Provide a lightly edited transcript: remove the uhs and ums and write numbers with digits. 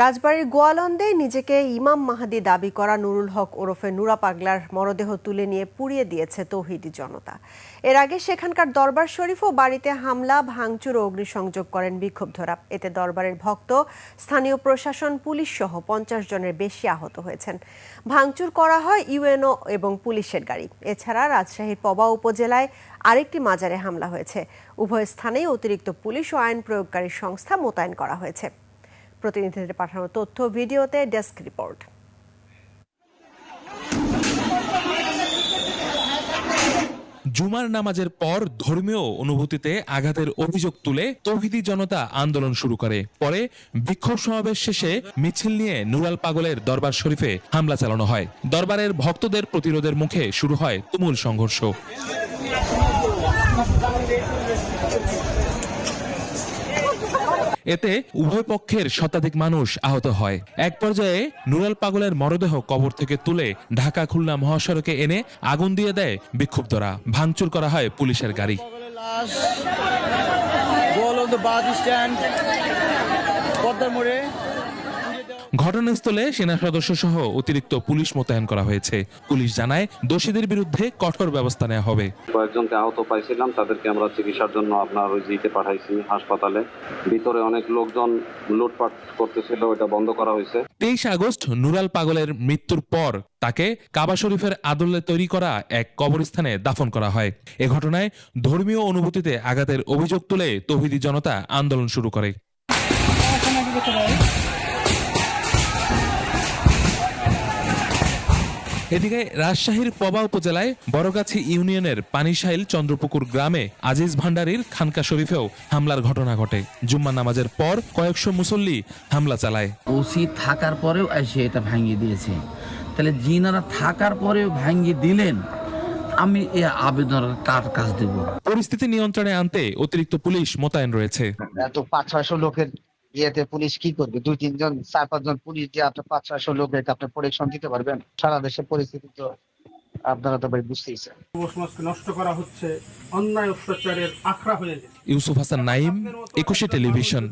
রাজবাড়ীর গোয়ালন্দে নিজেকে ইমাম মাহাদি দাবি করা নুরুল হক ওরফে নুরা পাগলার মরদেহ তুলে নিয়ে পুড়িয়ে দিয়েছে তৌহিদি জনতা। এর আগে সেখানকার দরবার শরীফ ও বাড়িতে হামলা, ভাঙচুর ও অগ্নিসংযোগ করেন বিক্ষোভধরা। এতে দরবারের ভক্ত, স্থানীয় প্রশাসন, পুলিশ সহ 50 জনের বেশি আহত হয়েছেন। ভাঙচুর করা হয় ইউএনও এবং পুলিশের গাড়ি। এছাড়া রাজশাহীর পবা উপজেলায় আরেকটি মাজারে হামলা হয়েছে। উভয় স্থানেই অতিরিক্ত পুলিশ ও আইন প্রয়োগকারী সংস্থা মোতায়েন করা হয়েছে। প্রতিনিধিদের পাঠানো তথ্য ভিডিওতে ডেস্ক রিপোর্ট। জুমার নামাজের পর ধর্মীয় অনুভূতিতে আঘাতের অভিযোগ তুলে তৌহিদি জনতা আন্দোলন শুরু করে। পরে বিক্ষোভ সমাবেশ শেষে মিছিল নিয়ে নুরাল পাগলের দরবার শরীফে হামলা চালানো হয়। দরবারের ভক্তদের প্রতিরোধের মুখে শুরু হয় তুমুল সংঘর্ষ। এতে উভয় পক্ষের শতাধিক মানুষ আহত হয়। এক পর্যায়ে নুরাল পাগলের মরদেহ কবর থেকে তুলে ঢাকা খুলনা মহাসড়কে এনে আগুন দিয়ে দেয় বিক্ষুব্ধরা। ভাঙচুর করা হয় পুলিশের গাড়ি। ঘটনাস্থলে সেনা সদস্য সহ অতিরিক্ত পুলিশ মোতায়েন করা হয়েছে। পুলিশ জানায়, দোষীদের বিরুদ্ধে কঠোর ব্যবস্থা নেওয়া হবে। কয়েকজনকে আহত পাইছিলাম, তাদেরকে আমরা চিকিৎসার জন্য আপনার ওই জিতে পাঠাইছি হাসপাতালে। ভিতরে অনেক লোকজন লুটপাট করতেছিল, ওটা বন্ধ করা হয়েছে। 23 আগস্ট নুরাল পাগলের মৃত্যুর পর তাকে কাবা শরীফের আদলে তৈরি করা এক কবরস্থানে দাফন করা হয়। এ ঘটনায় ধর্মীয় অনুভূতিতে আঘাতের অভিযোগ তুলে তৌহিদি জনতা আন্দোলন শুরু করে। এদিকে রাজশাহীর পবা উপজেলায় বড়গাছি ইউনিয়নের পানিশাইল চন্দ্রপুকুর গ্রামে আজিজ ভান্ডারীর খানকা শরীফেও হামলার ঘটনা ঘটে। জুম্মা নামাজের পর কয়েকশো মুসল্লি হামলা চালায়। ওসি থাকার পরেও এসে এটা ভাঙিয়ে দিয়েছে। তাহলে যিনারা থাকার পরেও ভাঙিয়ে দিলেন, আমি এই আবেদনের কাজ দেব। পরিস্থিতি নিয়ন্ত্রণে আনতে অতিরিক্ত পুলিশ মোতায়েন রয়েছে। এত 500-600 লোকের ইয়েতে পুলিশ কি করবে? 2-3 জন 4-5 জন পুলিশ দিয়ে আপনার 500-600 লোকের আপনি প্রোটেকশন দিতে পারবেন? সারা দেশের পরিস্থিতি তো আপনারা তো ভাই বুঝতেইছেন। সমাজকে নষ্ট করা হচ্ছে, অন্যায় অত্যাচারের আখড়া হয়ে গেছে। ইউসুফ হাসান নাইম, 21 টেলিভিশন।